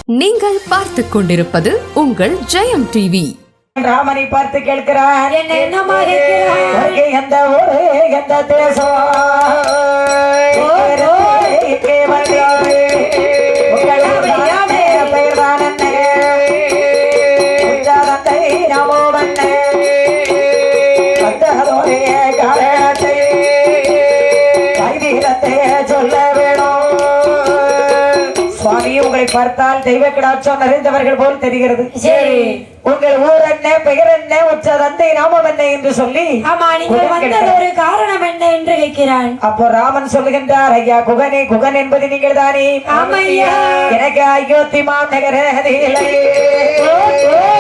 நீங்கள் பார்த்துக் கொண்டிருப்பது உங்கள் ஜெயம் டிவி. ராமனை பார்த்து கேட்கிறார், என்னமா கேட்கிறார்? எந்த ஊரு எந்த தேசம் சொல்ல வேணும். சுவாமி, உங்களை பார்த்தால் தெய்வ கிடாட்சம் நிறைந்தவர்கள் போல் தெரிகிறது. சரி, உங்கள் ஊர் என்ன, பெயர் என்ன, உச்ச தந்தை நாமம் என்ன என்று சொல்லி ஆமா, நீங்கள் வந்தது ஒரு காரணம் என்ன என்று கேட்கிறான். அப்போ ராமன் சொல்லுகின்றார், ஐயா குகனே, குகன் என்பது நீங்கள் தானே? ஆமையா, எனக்கு அயோத்தி மாநகர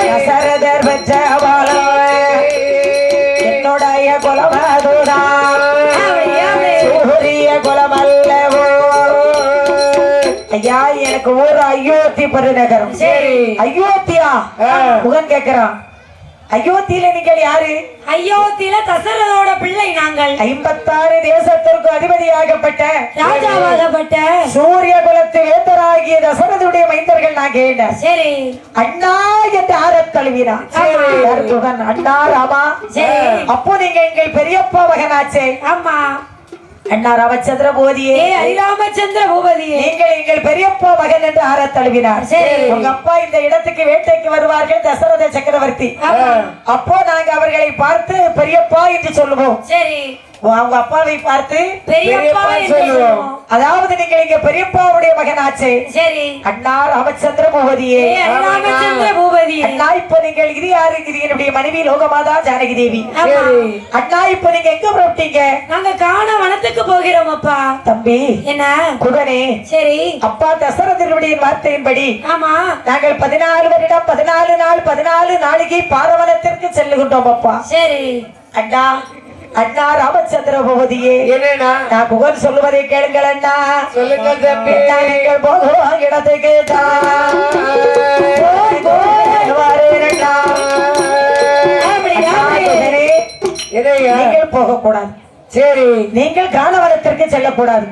தசரதர் பெற்ற என்னுடைய குலமதுதா சூரிய குலமல்லவோ. ஐயா, எனக்கு ஊர் அயோத்தி பெருநகரம். சரி, அயோத்தியா? குகன் கேட்கிறான், அயோத்தியில நீங்கள் யாரு? அயோத்தியில தசரதோட பிள்ளை நாங்கள். 56 தேசத்திற்கு அதிபதியாகப்பட்ட ராஜாவாகப்பட்ட சூரிய குலத்து வேந்தராகிய தசரதுடைய மைந்தர்கள் நாங்க. சரி, அண்ணா என்று ஆரத் தழுவினார். குகன், அண்ணா ராமா. அப்போ நீங்க எங்கள் பெரியப்பா மகனாச்சே? ஆமா. அண்ணா ராமச்சந்திர பூபதியே, ஹரிராமச்சந்திர பூபதியே, நீங்கள் எங்கள் பெரியப்பா மகன் என்று ஆரத் தழுவினார். உங்க அப்பா இந்த இடத்துக்கு வேட்டைக்கு வருவார்கள், தசரத சக்கரவர்த்தி. அப்போ நாங்க அவர்களை பார்த்து பெரியப்பா என்று சொல்லுவோம். சரி, அவங்க அப்பாவை பார்த்து பெரியப்பா சொல்லுவோம். அதாவது நீங்கள் இங்க பெரியப்பாவுடைய மகனாச்சே? சரி, அண்ணா ராமச்சந்திர பூபதியே, ஹரிராமச்சந்திர பூபதியே. அண்ணா, இப்ப நீங்கள் இது யாரு? இது என்னுடைய மனைவி லோகமாதா ஜானகி தேவி. அண்ணா, இப்ப நீங்க எங்க புறப்பட்டீங்க? நாங்க காண வனத்துக்கு போகிறோம் அப்பா. தம்பி என்ன குகனே, சரி, அப்பா தசரதனுடைய வார்த்தையின்படி ஆமா, நாங்கள் 14 வருடம் 14 நாள் 14 நாளிகை பாரவனத்திற்கு செல்லுகின்றோம் அப்பா. சரி, அண்ணா, அண்ணா ராமச்சந்திர பூபதியே, நான் குகன் சொல்லுவதை கேளுங்கள் அண்ணா. சொல்லுங்கள் தம்பி. நீங்கள் போகிறோம் இடத்துக்கு நீங்கள் போகக்கூடாது. சரி, நீங்கள் கானவனத்திற்கு செல்லக்கூடாது.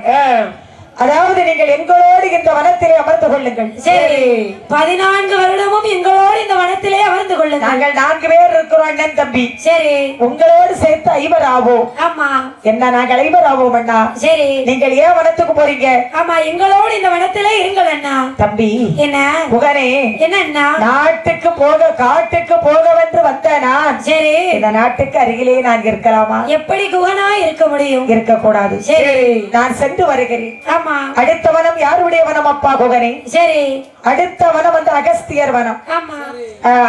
அதாவது நீங்கள் எங்களோடு இந்த வனத்திலே அமர்ந்து கொள்ளுங்கள். சரி, 14 வருடமும் எங்களோடு இந்த வனத்திலே அமர்ந்து கொள்ளுங்கள். நாங்கள் 4 பேர் இருக்கிறோம் அண்ணன் தம்பி. சரி, உங்களோடு சேர்த்து 5 ஆவோம். ஆமா. என்ன, நாங்கள் 5 ஆவோம் அண்ணா. சரி, நீங்கள் ஏன் வனத்துக்கு போறீங்க? ஆமா, எங்களோடு இந்த வனத்திலே இருங்கள் அண்ணா. தம்பி என்ன குகனே, என்ன அண்ணா? நாட்டுக்கு போக காட்டுக்கு போகவென்று வந்த நான் சரி, இந்த நாட்டுக்கு அருகிலே நான் இருக்கலாமா? எப்படி குகனா இருக்க முடியும்? இருக்கக்கூடாது. சரி, நான் சென்று வருகிறேன். ஆமா. அடுத்த வனம் யாருடைய வனம் அப்பா குகனே? சரி, அடுத்த வனம் வந்து அகஸ்தியர் வனம். ஆமா,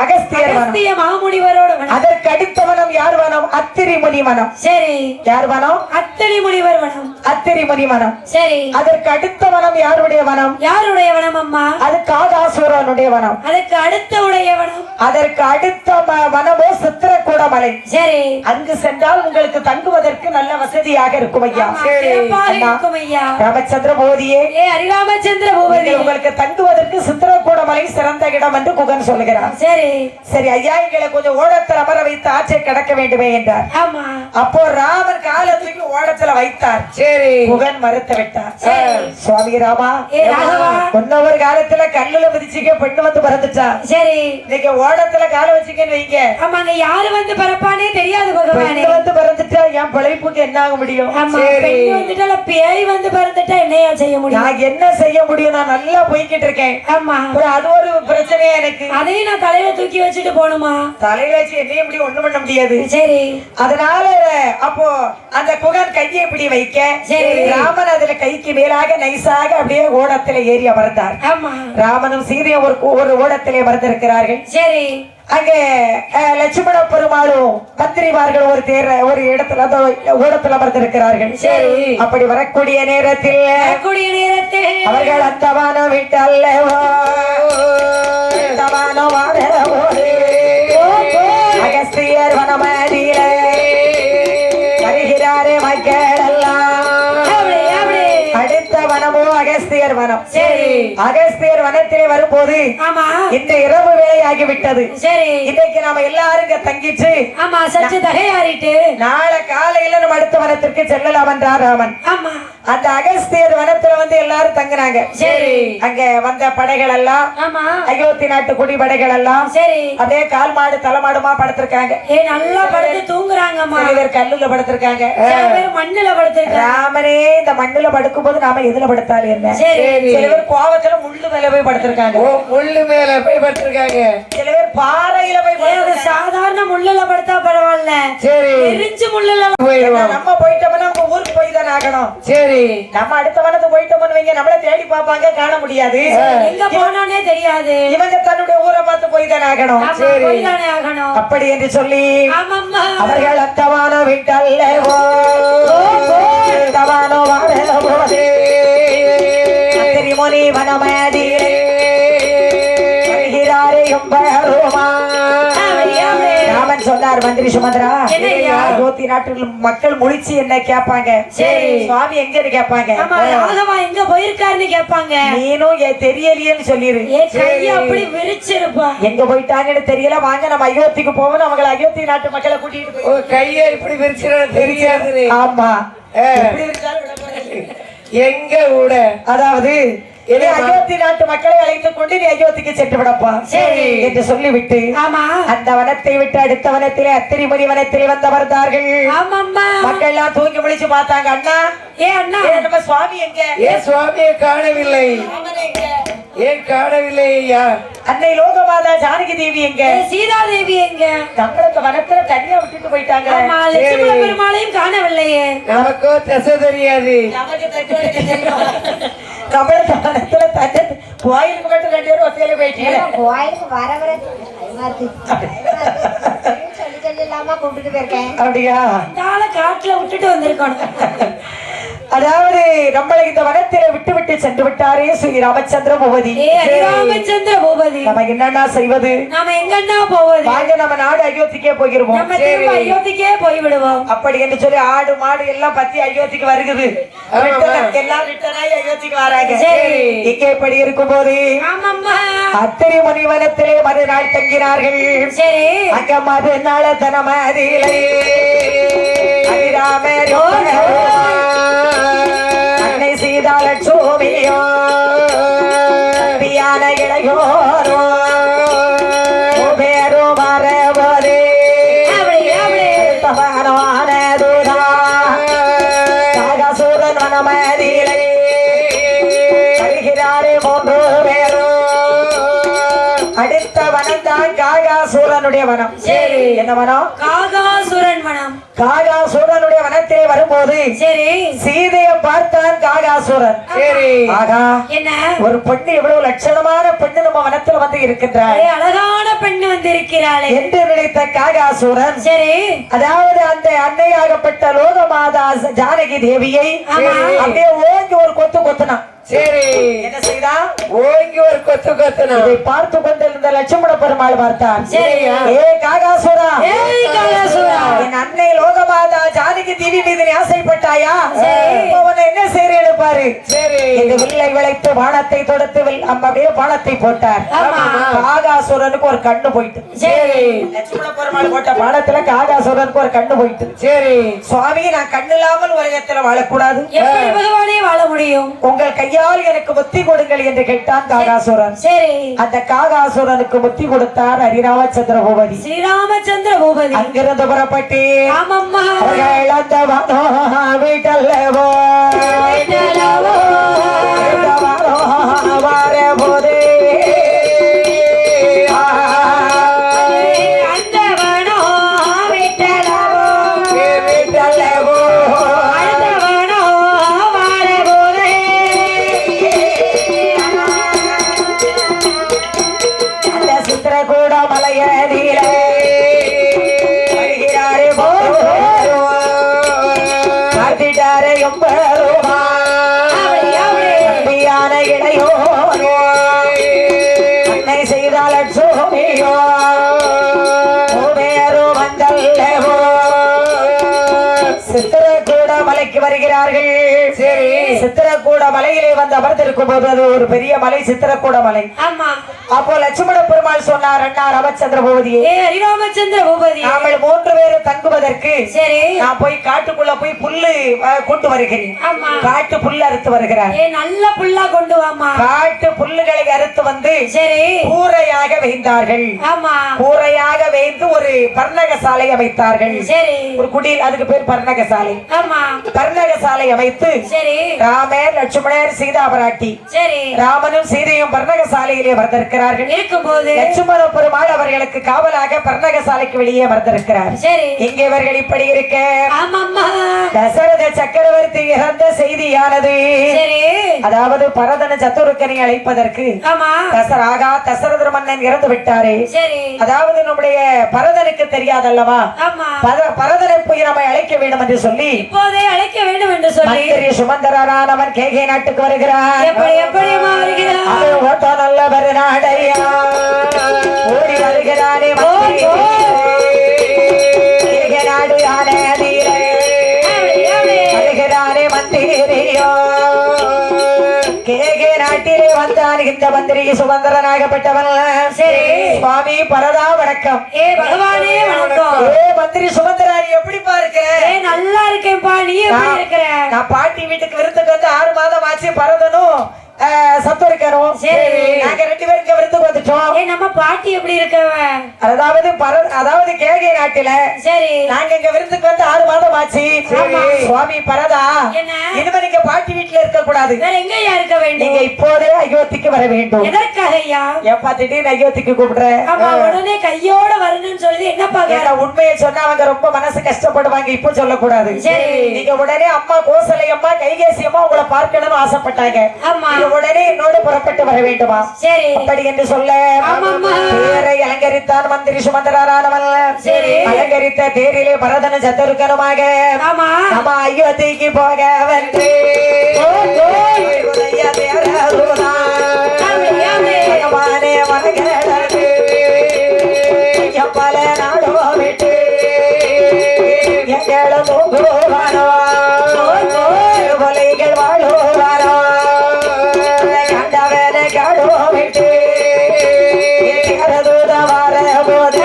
அகஸ்தியர் வனம். அகஸ்திய மாமுனிவரோட வனம். அதற்கு அடுத்த வனம் யார் வனம்? அத்திரி முனி வனம். சரி, யார் வனம்? அத்திரி முனிவர் வனம். அத்திரி முனி வனம். சரி, அதற்கு அடுத்த வனம் யாருடைய வனம்? யாருடைய வனம் அம்மா? அது காகாசுரனுடைய வனம். அதுக்கு அடுத்த உடைய வனம். அதற்கு அடுத்த வனமோ சித்திரக்கூட மலை. சரி, அங்கு சென்றால் உங்களுக்கு தங்குவதற்கு நல்ல வசதியாக இருக்கும் ஐயா. சிறப்பாக இருக்கும் ஐயா. ராமச்சந்திர பூபதியே, ஹரிராமச்சந்திர பூபதி, உங்களுக்கு தங்குவதற்கு சித்திரக்கூட மலை சிறந்த இடம் என்று குகன் சொல்லுகிறார். சரி, சரி ஐயா, எங்களை கொஞ்சம் ஓடத்தில் அமர வைத்து ஆற்றை கடக்க வேண்டுமே என்றார். ஆமா. அப்போ ராமன் காலத்துக்கு ஓடத்துல வைத்தார். சரி, குகன் மறுத்து விட்டார். சுவாமி ராமா, முன்னொரு காலத்துல கல்லுல மிதிச்சிக்க பெண்ணு வந்து பறந்துட்டா. சரி, இன்னைக்கு ஓடத்துல கால வச்சுக்கன்னு வைங்க. ஆமாங்க, யாரு வந்து பறப்பானே தெரியாது பகவானே. வந்து பறந்துட்டா என் பிழைப்புக்கு என்ன ஆக முடியும்? வந்துட்டால பேய் வந்து பறந்துட்டா என்னையா செய்ய முடியும்? நான் என்ன செய்ய முடியும்? நான் நல்லா போய்கிட்டு இருக்கேன். ஆமா, அது ஒரு பிரச்சனையா எனக்கு. அதையும் நான் தலையில தூக்கி வச்சுட்டு போகணுமா? தலையில வச்சு என்னைய முடியும், ஒண்ணும் பண்ண முடியாது. சரி, அதனால அப்போ அந்த குகன் கையை இப்படி வைக்க, ராமன் அதுல கைக்கு மேலாக நைசாக அப்படியே ஓடத்துல ஏறி அமர்ந்தார். ஆமா, ராமனும் சீதையும் ஒரு ஓடத்திலே அமர்ந்திருக்கிறார்கள். சரி, அங்கே லட்சுமண பெருமாளும் மந்திரிமார்கள் ஒரு இடத்துல ஓடத்தில் அமர்ந்திருக்கிறார்கள். சரி, அப்படி வரக்கூடிய நேரத்தில் அவர்கள் அந்த வானம் விட்டு அல்லவோ அகஸ்தியர் வனமதியில வருகிறாரே மக்கள் எல்லாம். அடுத்த வனமோ அகஸ்தியர் வனம். அகஸ்தியர் வனத்திலே வரும்போது இந்த இரவு வேலையாகிவிட்டது. இன்னைக்கு நாம எல்லாரும் இங்க தங்கிச்சு சற்று தகையாறிட்டு நாளை காலையில நம்ம அடுத்த வனத்திற்கு செல்லலாம் என்றார் ராமன். அந்த அகஸ்தியர் வனத்துல வந்து எல்லாரும் தங்குனாங்க. சரி. அங்க வந்த படைகள் எல்லாம், ஆமா, அயோத்தி நாட்டு குடி படைகள் எல்லாம் சரி, அப்படியே கால் மாடு தலைமாடுமா படுத்திருக்காங்க. நல்லா படுத்து தூங்குறாங்கம்மா. சில பேர் கல்லுல படுத்திருக்காங்க, சில பேர் மண்ணுல படுத்திருக்காங்க. ராமனே இந்த மண்ணுல படுக்கும் போது நாம எதுல படுத்தாலும் என்ன. சரி. சில பேர் கோவத்துல முள்ளு மேல போய் படுத்திருக்காங்க. முள்ளு மேல போய் படுத்திருக்காங்க. சில பேர் பாறையில போய் படுத்திருக்காங்க. சாதாரண முள்ளுல படுத்தா பரவாயில்ல, சரி, எரிஞ்சு முள்ளுல போயிடுவோம். நம்ம போயிட்டோம்னா அவங்க ஊருக்கு போய் தான் ஆகணும். சரி, நம்ம அடுத்த வனத்து போயிட்டோம்னு வைங்க, நம்மள தேடி பார்ப்பாங்க, காண முடியாது. எங்க போனோனே தெரியாது. இவங்க தன்னுடைய ஊரை பார்த்து போய் தான் ஆகணும். ஆமா, போய்தானே ஆகணும். அப்படி என்று சொல்லி ஆமாம்மா. அவர்கள் அத்தவான விட்டல்லவோ அத்தவானோ வாழவோ முனி வனமேதிலே ராமன் சொன்னார், மந்திரி சுமந்திரா, அயோத்தி நாட்டில் மக்கள் முழிச்சு என்ன கேட்பாங்க. சரி, சுவாமி எங்கன்னு கேட்பாங்க. ராகவா எங்க போயிருக்காருன்னு கேட்பாங்க. நீனும் தெரியலையேன்னு சொல்லிரு. அப்படி விரிச்சிருப்பா. எங்க போயிட்டாங்கன்னு தெரியல, வாங்க நம்ம அயோத்திக்கு போவோம். அவங்களை அயோத்தி நாட்டு மக்களை கூட்டிட்டு போய் கையை இப்படி விரிச்சிட தெரியாது. ஆமா, எங்க ஊட, அதாவது அயோத்தி நாட்டு மக்களை அழைத்துக் கொண்டு நீ அயோத்திக்கு சென்று விடப்பா என்று சொல்லிவிட்டு அந்த வனத்தை விட்டு அடுத்த வனத்திலே அத்திரிமணி வனத்திலே வந்தவர்தார்கள். மக்கள் எல்லாம் தூங்கி முடிச்சு பார்த்தாங்க. அண்ணா, அண்ணா, நம்ம சுவாமி எங்க? ஏன் சுவாமியை காணவில்லை? ஏன் காணவில்லை ஐயா? அன்னை லோகமாதா ஜானகி தேவி எங்க? சீதா தேவி எங்க? தங்களுக்கு வனத்துல தனியா விட்டுட்டு போயிட்டாங்க. பெருமாளையும் காணவில்லையே. நமக்கோ திசை தெரியாது. கமலத்து வனத்துல தண்ணி கோயிலுக்கு மட்டும் 2 பேரும் ஒத்தையில போயிட்டீங்க. கோயிலுக்கு வர வர சொல்லி சொல்லி இல்லாம கூப்பிட்டு போயிருக்கேன். அப்படியா? காட்டுல விட்டுட்டு வந்திருக்கணும். அதாவது நம்மளை இந்த வனத்திலே விட்டு விட்டு சென்று விட்டாரே ஸ்ரீ ராமச்சந்திர பூபதி. ராமச்சந்திர பூபதி, நம்ம என்னன்னா செய்வது? நாம எங்கன்னா போவது? வாங்க நம்ம நாடு அயோத்திக்கே போயிருவோம். நம்ம அயோத்திக்கே போய் விடுவோம். அப்படி என்று சொல்லி ஆடு மாடு எல்லாம் பத்தி அயோத்திக்கு வருகுது. எல்லாம் ரிட்டனாய் அயோத்திக்கு வராங்க. இங்கே இப்படி இருக்கும் போது அத்திரி முனிவனத்திலே மறுநாள் தங்கினார்கள். சரி, அங்க மறுநாள் தனமதிலை ராமர் அன்னை சீதா லட்சுமியோ பியான இளையோரோ பேரோ மரபதே தவறானதுதா காகசூரன் வனமதிலை வருகிறாரே 3 பேரோ. அடுத்த வனம் தான் காகாசூரனுடைய வனம். சரி, என்ன வனம்? காகாசுரன் வனம். காகாசூரனுடைய வனத்திலே வரும்போது சரி, சீதையை பார்த்தான் காகாசூரன். சரி, ஆகா, என்ன ஒரு பெண்ணு, எவ்வளவு லட்சணமான பெண்ணு நம்ம வனத்துல வந்து இருக்கின்றாள், அழகான பெண்ணு வந்து இருக்கிறாளே என்று நினைத்த காகாசூரன், சரி, அதாவது அந்த அன்னையாகப்பட்ட லோகமாதா ஜானகி தேவியை அப்படியே ஓங்கி ஒரு கொத்து கொத்துனான். சரி, என்ன செய்தா? ஓங்கி ஒரு கொத்து கொத்தனா. இதை பார்த்து கொண்டிருந்த லட்சுமண பெருமாள் பார்த்தான். சரி, ஏ காகாசூரா, காகாசுரா, என் அன்னை லோகமாதா ஜானகி தேவி மீது நீ ஆசைப்பட்டாயா? உன்னை என்ன செய்யறேன்னு பாரு. சரி, இந்த வில்லை விளைத்து வானத்தை தொடுத்து அப்படியே பானத்தை போட்டார். காகாசுரனுக்கு ஒரு கண்ணு போயிட்டு. சரி, லட்சுமண பெருமாள் போட்ட பானத்துல காகாசுரனுக்கு ஒரு கண்ணு போயிட்டு. சரி, சுவாமி, நான் கண்ணு இல்லாமல் உலகத்துல வாழக்கூடாது, எப்படி பகவானே வாழ முடியும்? உங்கள் கையால் எனக்கு முத்தி கொடுங்கள் என்று கேட்டான் காகாசுரன். சரி, அந்த காகாசுரனுக்கு முத்தி கொடுத்தார் ஹரிராமச்சந்திர பூபதி. ஸ்ரீராமச்சந்திர பூபதி அங்கிருந்து புறப்பட்டு ஆமம்மா வீட்டல்லவோ வார போதே வருகிறார்கள். சரி, சித்திரக்கூட மலையிலே வந்து அமர்ந்திருக்கும் போது அது ஒரு பெரிய மலை, சித்திரக்கூட மலை. ஆமா. அப்போ லட்சுமண பெருமாள் சொன்னார், அண்ணா ராமச்சந்திர பூபதியே, ஹரிராமச்சந்திர பூபதி, நாங்கள் 3 பேரும் தங்குவதற்கு சரி நான் போய் காட்டுக்குள்ள போய் புல்லு கொண்டு வருகிறேன். ஆமா. காட்டு புல்லு அறுத்து வருகிறார். நல்ல புல்லா கொண்டு வாமா. காட்டு புல்லுகளை அறுத்து வந்து சரி கூரையாக வைத்தார்கள். ஆமா. கூரையாக வைத்து ஒரு பர்ணக சாலை அமைத்தார்கள். சரி. ஒரு குடியில், அதுக்கு பேர் பர்ணக சாலை. ஆமா. பர்ணக சாலை அமைத்து சரி ராமர், லட்சுமணர், சீதா பிராட்டி, சரி ராமனும் சீதையும் பர்ணக சாலையிலே வந்திருக்கிறார்கள். இருக்கும்போது லட்சுமண பெருமாள் அவர்களுக்கு காவலாக பர்ணக சாலைக்கு வெளியே வந்திருக்கிறார். சரி. இங்கே இவர்கள் இப்படி இருக்க ஆமாம்மா. தசரத சக்கரவர்த்தி இறந்த செய்தியானது, சரி அதாவது பரதன சத்துருக்கனை அழைப்பதற்கு ஆமா தசரத மன்னன் இறந்து விட்டாரே. சரி. அதாவது நம்முடைய பரதனுக்கு தெரியாதல்லவா, ஆமா. பரதனை போய் நம்மை அழைக்க வேண்டும் என்று சொல்லி இப்போதே அழைக்க வேண்டும் என்று சொல்லி மந்திரி சுமந்தரரானவன் கேகே நாட்டுக்கு வருகிறார். எப்படியம்மா வருகிறார்? அவன் ஓட்ட நல்லவர் நாடையா, ஓடி வருகிறானே மந்திரி. கேகே நாடு ஆனதிலே வருகிறானே மந்திரியோ. கேகே நாட்டிலே வந்தான் இந்த மந்திரி சுமந்தரனாகப்பட்டவன். சரி சுவாமி பரதா வணக்கம். பகவானே வணக்கம். மந்திரி சுமந்தரா, நீ எப்படி பார்க்கிற? நல்லா இருக்கேன்பா, நீ எப்படி இருக்கிற? நான் பாட்டி வீட்டுக்கு விருந்துக்கு வந்து 6 மாதம் ஆச்சு. பரதனும் சத்துருக்கணும். சரி நாங்க 2 பேருக்கு விருந்துக்கு வந்துட்டோம். நம்ம பாட்டி எப்படி இருக்கவ? அதாவது கேகே நாட்டில சரி நாங்க இங்க விருந்துக்கு வந்து 6 மாதம் ஆச்சு. சுவாமி பரதா, இனிமே நீங்க பாட்டி வீட்டுல இருக்க கூடாது. வேற எங்கயா இருக்க வேண்டும்? நீங்க இப்போதே அயோத்திக்கு வர வேண்டும். எதற்காக ஐயா? எப்பா திடீர்னு அயோத்திக்கு கூப்பிடுறேன்? ஆமா, உடனே கையோட வரணும்னு சொல்லி என்னப்பா? உண்மையை சொன்னா அவங்க ரொம்ப மனசு கஷ்டப்படுவாங்க. இப்போ சொல்லக்கூடாது. சரி. நீங்க உடனே அம்மா கோசலை அம்மா, கைகேசி அம்மா உங்களை பார்க்கணும்னு ஆசைப்பட்டாங்க. ஆமா. உடனே என்னோடு புறப்பட்டு வர வேண்டுமா? சரி. அப்படி என்று சொல்ல தேரை அலங்கரித்தான் மந்திரி சுமந்தரரானவன். சரி. அலங்கரித்த தேரிலே பரதன சத்துருக்கனுமாக நம்ம அயோத்திக்கு போக வந்து பல நாடோ விட்டு எங்களும் தூங்குவானோ, கொலைகள் வாழுவானோ, கண்டவன காடோ விட்டு வர போது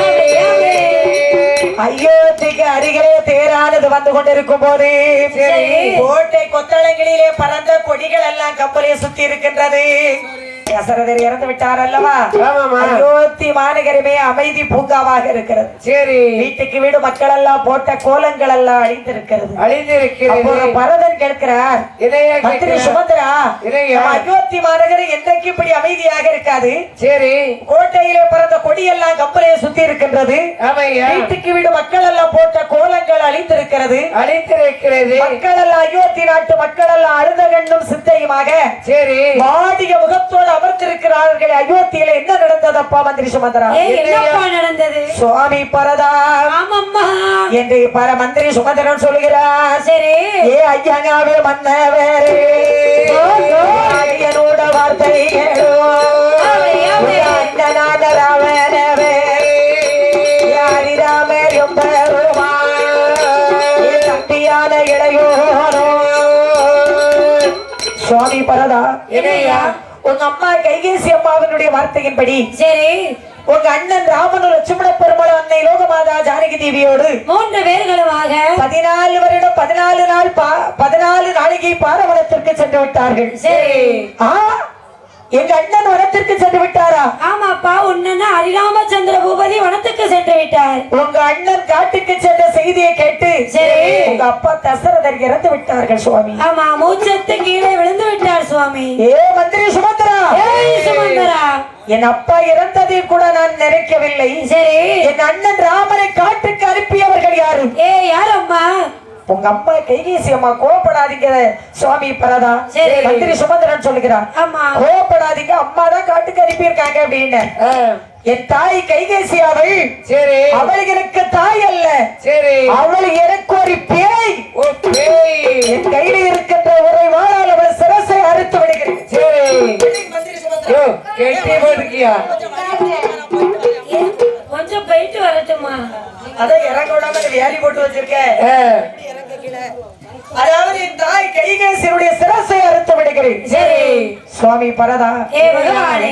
அயோத்திக்கு அருகிலே தேரானது வந்து கொண்டிருக்கும் போது கோட்டை கொத்தளங்களிலே பறந்த கொடிகள் எல்லாம் கப்பலே சுத்தி இருக்கின்றது. தசரதர் இறந்து விட்டார் அல்லவா? அயோத்தி மாநகரமே அமைதி பூங்காவாக இருக்கிறது. சரி. வீட்டுக்கு வீடு மக்கள் எல்லாம் போட்ட கோலங்கள் எல்லாம் அழிந்திருக்கிறது. பரதன் கேட்கிறார், மந்திரி சுமந்திரா, அயோத்தி மாநகரம் என்றைக்கு இப்படி அமைதியாக இருக்காது. சரி. கோட்டையிலே பிறந்த கொடியெல்லாம் கப்பலே சுத்தி இருக்கின்றது. வீட்டுக்கு வீடு மக்கள் எல்லாம் போட்ட கோலங்கள் அழிந்திருக்கிறது. மக்கள் எல்லாம் அயோத்தி நாட்டு மக்கள் எல்லாம் அழுத கண்ணும் சித்தையுமாக சரி வாடிய முகத்தோடு அமர்ந்திருக்கிறார்கள். அயோத்தியில என்ன நடந்ததப்பா மந்திரி சுமந்திரா? என்னப்பா நடந்தது? சுவாமி பரதா என்று மந்திரி சுமந்திரன் சொல்லுகிறார். சரி. ஏ ஐயனாவே மன்னவேரே, என்னோட வார்த்தை ராவணவே யாரிராமரும் பெருமா தம்பியான இளையோரோ. சுவாமி பரதா, உங்க அம்மா கைகேசி அம்மாவினுடைய வார்த்தையின்படி சரி உங்க அண்ணன் ராமனு லட்சுமண பெருமாள், அன்னை லோகமாதா ஜானகி தேவியோடு 3 பேர்களுமாக 14 வருடம் 14 நாள் 14 நாளிகை பாரவனத்திற்கு சென்று விட்டார்கள். சரி. எங்க அண்ணன் வனத்திற்கு சென்று விட்டாரா? ஆமாப்பா, உன்ன ஹரிராமச்சந்திர பூபதி வனத்துக்கு சென்று விட்டார். உங்க அண்ணன் காட்டுக்கு சென்ற செய்தியை கேட்டு சரி உங்க அப்பா தசரதர் இறந்து விட்டார்கள் சுவாமி. ஆமா, மூச்சத்து கீழே விழுந்து விட்டார் சுவாமி. ஏ மந்திரி சுமந்திரா, சுமந்திரா, என் அப்பா இறந்ததை கூட நான் நினைக்கவில்லை. சரி. என் அண்ணன் ராமனை காட்டுக்கு அனுப்பியவர்கள் யாரு? யார் அம்மா? உங்க அம்மா கைகேசி அம்மா. கோபப்படாதீங்க சுவாமி பரதா. மந்திரி சுமந்திரன் சொல்லுகிறான், கோபப்படாதீங்க, அம்மா தான் காட்டுக்கு அனுப்பியிருக்காங்க அப்படின்னு. என் தாய் கைகேசி அவள். சரி. அவள் எனக்கு தாய் அல்ல. சரி. அவள் எனக்கு ஒரு பேய். என் கையில இருக்கின்ற ஒரு வாழால் அவள் சிரசை அறுத்து விடுகிறேன். சரி. கொஞ்சம் போயிட்டு வரட்டுமா? அதான் இறங்க விடாம வேலி போட்டு வச்சிருக்கேன். அதாவது என் தாய் கைகேசியுடைய சிரசை சுவாமி பரதா ஏ பகவானே.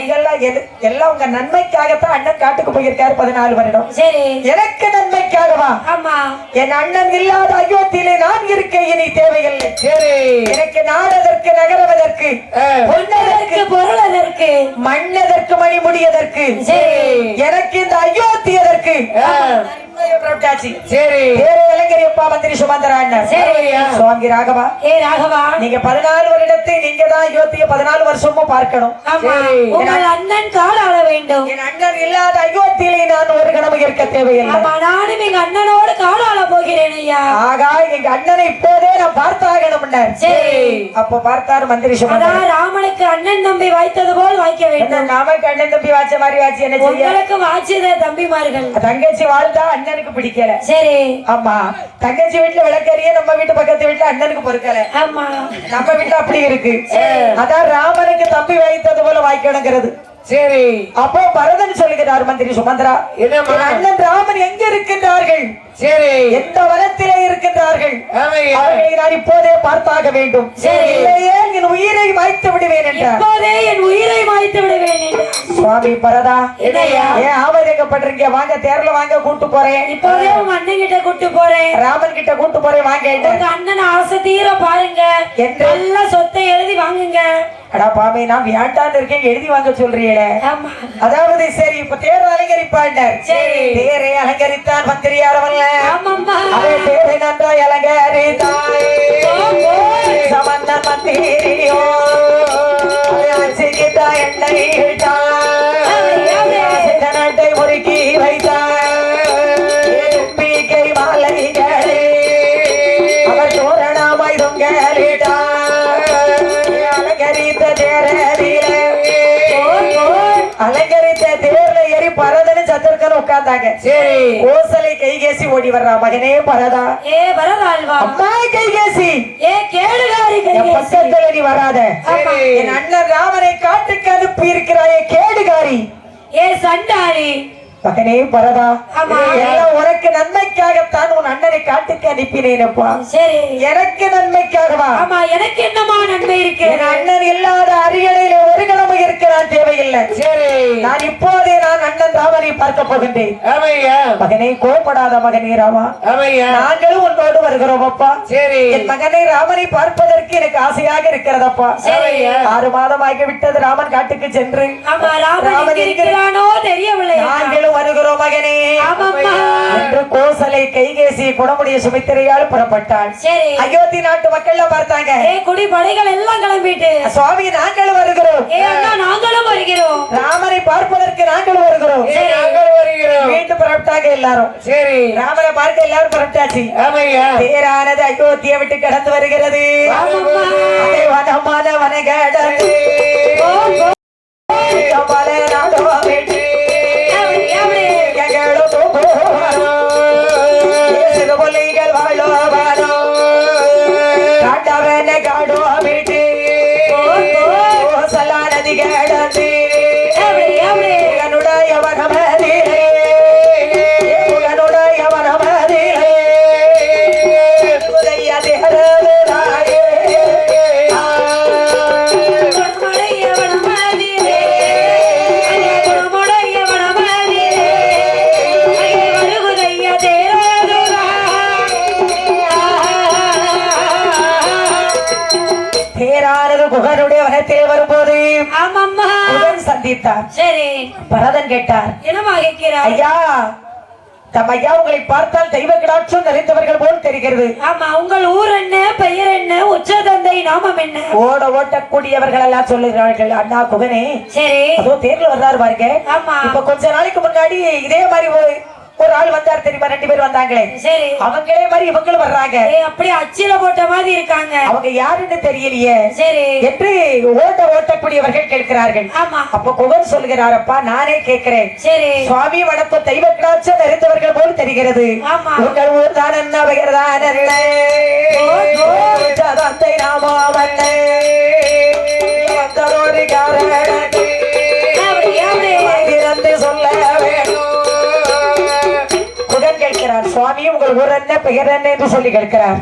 எல்லாம் உங்க நன்மைக்காகத்தான் அண்ணன் காட்டுக்கு போயிருக்காரு 14 வருடம். சரி. எனக்கு நன்மைக்காகவா? ஆமா. என் அண்ணன் இல்லாத அயோத்தியிலே நான் இருக்க இனி தேவையில்லை. சரி. எனக்கு நாடதற்கு நகரவதற்கு பொன்னதற்கு பொருளதற்கு மண்ணதற்கு மணி முடியதற்கு சரி. எனக்கு இந்த அயோத்தி எதற்கு? சரி. இளங்கரியப்பா மந்திரி சுமந்திரா அண்ணன். சுவாமி ராகவா, ஏ ராகவா, நீங்க 14 வருடத்தை நீங்க தான் அயோத்திய 14 வருஷமும் பார்க்கணும். ஆமா. உங்கள் அண்ணன் கால் ஆள வேண்டும். என் அண்ணன் இல்லாத அயோத்தியிலே நான் ஒரு கணம் இருக்க தேவையில்லை. ஆமா, நானும் எங்க அண்ணனோடு கால் ஆள போகிறேன் ஐயா. ஆகா, எங்க அண்ணனை இப்போதே நான் பார்த்தாகணும். சரி. அப்ப பார்த்தார் மந்திரி சுமந்திரா. அதான் ராமனுக்கு அண்ணன் தம்பி வாய்த்தது போல் வாய்க்க வேண்டும். நாமக்கு அண்ணன் தம்பி வாய்ச்ச மாதிரி வாய்ச்சி என்ன செய்ய? உங்களுக்கு வாய்ச்சத தம்பிமார்கள். தங்கச்சி வாழ்ந்தா அண்ணனுக்கு பிடிக்கல. சரி. ஆமா, தங்கச்சி வீட்டுல விளக்கறிய நம்ம வீட்டு பக்கத்து வீட்டுல அண்ணனுக்கு பொறுக்கல. ஆமா, நம்ம வீட்டுல அப்படி இருக்கு. அதான் ராமனுக்கு தம்பி வைத்தது போல வாய்க்கணுங்கிறது. சரி. அப்போ பரதன் சொல்லுகிறார் மந்திரி சுமந்திரா, அண்ணன் ராமன் எங்க இருக்கின்றார்கள்? சரி. எந்த வனத்திலே இருக்கின்றார்கள்? ஆமையா. அவர்களை நான் இப்போதே பார்த்தாக வேண்டும். சரி. இல்லையே என் உயிரை மாய்த்து விடுவேன் என்றார். இப்போதே என் உயிரை மாய்த்து விடுவேன் என்றார். சுவாமி பரதா, என்னையா? ஏன் ஆவதேகப்படுறீங்க? வாங்க, தேர்ல வாங்க, கூட்டு போறேன். இப்போதே உங்க அண்ணன் கிட்ட கூட்டு போறேன். ராமன் கிட்ட கூட்டு போறேன், வாங்க. உங்க அண்ணன் ஆசை தீர பாருங்க, நல்ல சொத்தை எழுதி வாங்குங்க. அடா பாமே, நான் வேண்டான்னு இருக்கேன், எழுதி வாங்க சொல்றீங்களே. ஆமா. அதாவது சரி, இப்ப தேர் அலங்கரிப்பாண்டார். சரி. தேரை அலங்கரித்தான் மந்திரியாரவல்ல. ஆமாம்மா. அவன் தேரை நன்றாய் அலங்கரித்தாய். சமந்த மந்திரியோ ஆட்சிக்கிட்டா எண்ணெய் நாட்டை முறுக்கி வைத்தாய். நம்பிக்கை மாலைகளே அவர் தோரணமாய் தொங்கலிட்டார். அலங்கரித்த தேரிலே அலங்கரித்த தேர்ல ஏறி பரதனு சத்துருக்கன்னு உட்கார்ந்தாங்க. சரி. கோசலை கைகேசி ஓடி வர்றா. மகனே பரதா, ஏ பரதாழ்வா, அம்மா கைகேசி, ஏ கேடுகாரி என் கைகேசி, பக்கத்துல நீ வராத. என் அண்ணன் ராமனை காட்டுக்கு அனுப்பி இருக்கிறாயே கேடுகாரி. ஏ சண்டாரி. மகனே பரதா, ஆமா. எல்லாம் உனக்கு நன்மைக்காகத்தான் உன் அண்ணனை காட்டுக்கு அனுப்பினேனப்பா. சரி. எனக்கு நன்மைக்காகவா? ஆமா, எனக்கு என்னமா நன்மை இருக்கு? என் அண்ணன் இல்லாத அரியணையில ஒரு கிழமை இருக்கிறான், தேவையில்லை. சரி. நான் இப்போதே நான் அண்ணன் ராமனை பார்க்க போகின்றேன். ஆமையா. மகனை கோபப்படாத மகனே ராமா, ஆமையா. நாங்களும் உன்னோடு வருகிறோம் அப்பா. சரி. என் மகனை ராமனை பார்ப்பதற்கு எனக்கு ஆசையாக இருக்கிறதப்பா. 6 மாதம் ஆகிவிட்டது ராமன் காட்டுக்கு சென்று. ஆமா, ராமன் இருக்கிறானோ தெரியவில்லை. நாங்களும் வருகிறோம் மகனே. ஆமாம்மா. என்று கோசலை கைகேசி குணமுடைய சுமித்திரையால் புறப்பட்டாள். சரி. அயோத்தி நாட்டு மக்கள் பார்த்தாங்க. ஏ குடி படைகள் எல்லாம் கிளம்பிட்டு. சுவாமி, நாங்களும் வருகிறோம். ஏ அண்ணா, நாங்களும் வருகிறோம். ராமனை பார்ப்பதற்கு நாங்களும் வருகிறோம். நாங்கள் வருகிறோம். மீண்டும் புறப்பட்டாங்க எல்லாரும். சரி. ராமனை பார்க்க எல்லாரும் புறப்பட்டாச்சு. ஆமையா. தேரானது அயோத்தியை விட்டு கடந்து வருகிறது. அதை வனமான வனகடந்து பல நாடோ விட்டு சிறுபொல்லிகள் வாழோ வாழோ காட்டவன காடோ விட்டு கோசலா நதி கடந்து புகனுடைய வனமதிலே புகனுடைய வனமதிலே உதய தேரதாயே புகனுடைய வனத்திலே வரும்போது புகன் சந்தித்தார். சரி. பரதன் கேட்டார், என்னமா கேட்கிறார்? ஐயா, தம் ஐயா உங்களை பார்த்தால் தெய்வ கிடாட்சம் நிறைந்தவர்கள் போல் தெரிகிறது. ஆமா, உங்கள் ஊர் என்ன, பெயர் என்ன, உச்ச தந்தை நாமம் என்ன? ஓட்டக்கூடியவர்கள் எல்லாம் சொல்லுகிறார்கள். அண்ணா குகனே, சரி, அதோ தேர்ல வர்றாரு பாருங்க. ஆமா. இப்ப கொஞ்ச நாளைக்கு முன்னாடி இதே மாதிரி ஒரு ஆள் வந்தார் தெரியுமா? 2 பேர் வந்தாங்களே, சரி. அவங்களே மாதிரி இவங்களும் வர்றாங்க. அப்படி அச்சில போட்ட மாதிரி இருக்காங்க. அவங்க யாருன்னு தெரியலையே. சரி. என்று ஓட்டக்கூடியவர்கள் கேட்கிறார்கள். ஆமா. அப்ப குகன் சொல்லுகிறாரப்பா, நானே கேட்கிறேன். சரி. சுவாமி வணக்கம், தெய்வ கிடாட்சம் நிறைந்தவர்கள் போல் தெரிகிறது. ஆமா. உங்கள் ஊர் தான் என்ன பெயர் தான்? தந்தை நாமவண்ணே வந்ததொரு காரணத்தை சொல்ல வேணும். குகன் கேட்கிறார், சுவாமி உங்கள் ஊர் என்ன, பெயர் என்ன என்று சொல்லி கேட்கிறார்.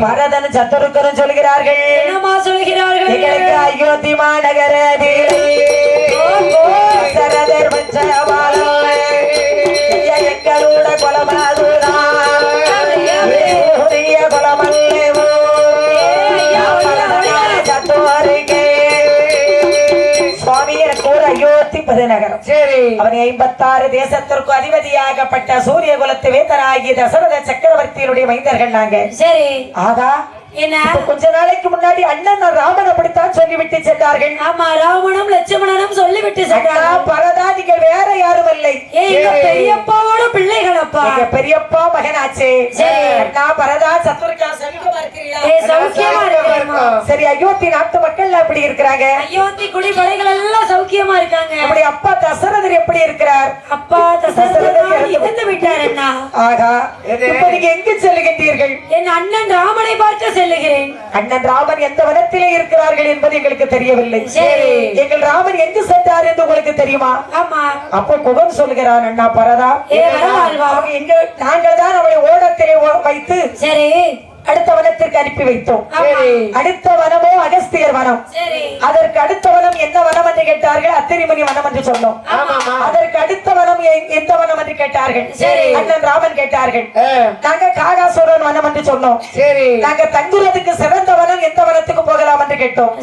பரதன் சத்துருக்கனும் சொல்கிறார்கள். என்னமா சொல்கிறார்கள்? எங்களுக்கு அயோத்தி மாநகர் நகரதிலே சரதர் பஞ்சபாலம் எங்களோட குலமாதுதான் குலமல்லேவோ சத்தோருக்கே சுவாமி எனக்கு ஒரு அயோத்தி பதிநகரம். சரி. அவனை 56 தேசத்திற்கு அதிபதியாகப்பட்ட சூரிய குலத்து வேந்தனாகிய தசரத சக்கரவர்த்தியினுடைய மைந்தர்கள் நாங்க. சரி. ஆகா என்ன கொஞ்ச நாளைக்கு முன்னாடி அண்ணன் ராமன் அப்படித்தான் சொல்லிவிட்டு சென்றார்கள். ஆமா, ராவணனும் லட்சுமணனும் சொல்லிவிட்டு சென்றார்கள். பரதாதிகள் வேற யாரும் இல்லை, எங்க பெரியப்பாவோட பிள்ளைகள். அப்பா எங்க பெரியப்பா மகனாச்சே. அண்ணா பரதா சத்துருக்கா சௌக்கியமா இருக்கிறீங்களா? சௌக்கியமா இருக்கேம்மா. சரி, அயோத்தி நாட்டு மக்கள் எப்படி இருக்கிறாங்க? அயோத்தி குடிபடைகள் எல்லாம் சௌக்கியமா இருக்காங்க. அப்படி அப்பா தசரதர் எப்படி இருக்கிறார்? அப்பா தசரதர் இறந்து விட்டார் அண்ணா. ஆகா, இப்ப நீங்க எங்கு செல்லுகின்றீர்கள்? என் அண்ணன் ராமனை பார்க்க செல்லுகிறேன். அண்ணன் ராமன் எந்த வனத்திலே இருக்கிறார்கள் என்பது எங்களுக்கு தெரியவில்லை. சரி. எங்கள் ராமன் எங்கு சென்றார் என்று உங்களுக்கு தெரியுமா? ஆமா. அப்போ குகன் சொல்கிறான், அண்ணா பரதா எங்க நாங்கள் தான் அவளை ஓடத்திலே வைத்து சரி அடுத்த வனத்திற்கு அனுப்பி வைத்தோம். அடுத்த வனமோ அகஸ்தியர் வனம். சரி. அதற்கு அடுத்த வனம் என்ன வனம் என்று கேட்டார்கள். அத்திரிமணி வனம் என்று சொன்னோம். அதற்கு அடுத்த வனம் எந்த வனம் என்று கேட்டார்கள். அண்ணன் ராமன் கேட்டார்கள். நாங்க காகாசுரன் வனம் என்று சொன்னோம். நாங்க தங்குறதுக்கு சிறந்த வனம் எந்த வனத்துக்கு போகலாம் என்று கேட்டோம்.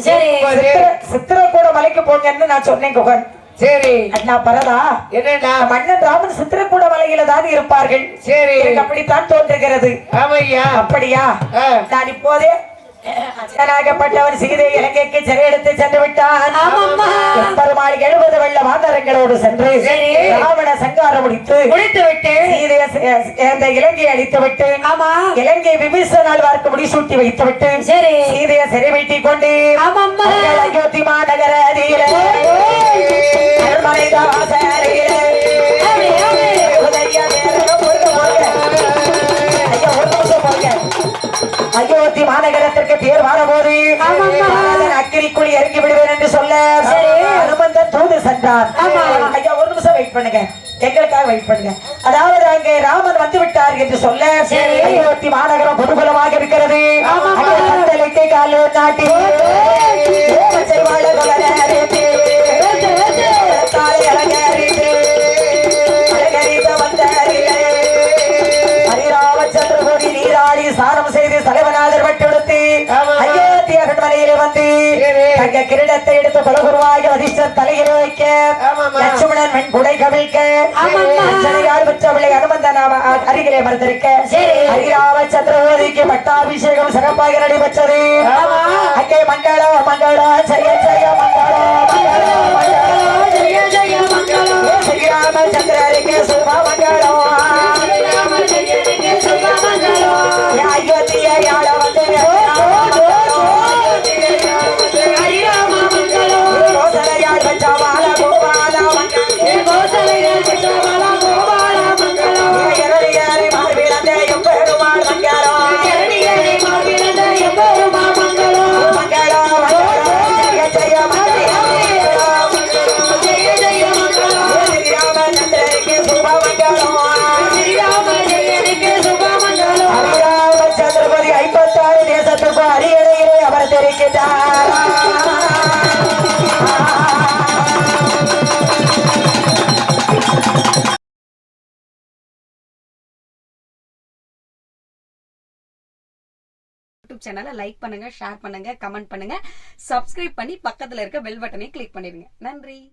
சித்திரக்கூட மலைக்கு போங்கன்னு நான் சொன்னேன் குகன். சரி அண்ணா பரதா, என்னடா மன்னன் ராமன் சித்திரக்கூட மலையில தான் இருப்பார்கள். சரி, அப்படித்தான் தோன்றுகிறது. ஆமையா, அப்படியா? நான் இப்போதே அச்சனாகப்பட்டவன் சீதை இலங்கைக்கு சிறையெடுத்து சென்று விட்டான். பெருமாள் 70 வெள்ள வானரங்களோடு சென்று ராவண சங்காரம் முடித்து விட்டு சீதையை இலங்கையை அழித்து விட்டு இலங்கை விபீஷணால் வார்க்கு முடிசூட்டி வைத்து விட்டு சீதையை சிறை வைட்டிக் கொண்டு அயோத்தி மாநகர அயோத்தி மாநகரத்திற்கு பேர் வரபோது அக்கிரிக்குள் இறங்கி விடுவேன் என்று சொல்ல அனுமந்தன் தூது சென்றார். ஐயா ஒரு நிமிஷம் வெயிட் பண்ணுங்க, எங்களுக்காக வெயிட் பண்ணுங்க. அதாவது அங்கே ராமன் வந்து விட்டார் என்று சொல்ல அயோத்தி மாநகரம் பொதுபலமாக இருக்கிறது. காலு நாட்டி சாரம் செய்து தலைவனாதர் வட்டெடுத்து அயோத்தி அரண்மனையிலே வந்து தங்க கிரீடத்தை எடுத்து பலகுருவாக வதிஷ்டர் தலையில் வைக்க லட்சுமணன் வெண் குடை கவிழ்க்க அஞ்சனையால் பெற்றவளை அனுமந்தன் அருகிலே மறந்திருக்க ஹரிராம சந்திரபதிக்கு பட்டாபிஷேகம் சிறப்பாக நடைபெற்றது. அங்கே மங்களா மங்களா ஜெய ஜெய மங்களா ஜெய ஜெய மங்களா ஸ்ரீராம சந்திரருக்கு சுப மங்களா சேனலை லைக் பண்ணுங்க, ஷேர் பண்ணுங்க, கமெண்ட் பண்ணுங்க, சப்ஸ்கிரைப் பண்ணி பக்கத்துல இருக்க பெல் பட்டனை கிளிக் பண்ணிருங்க. நன்றி.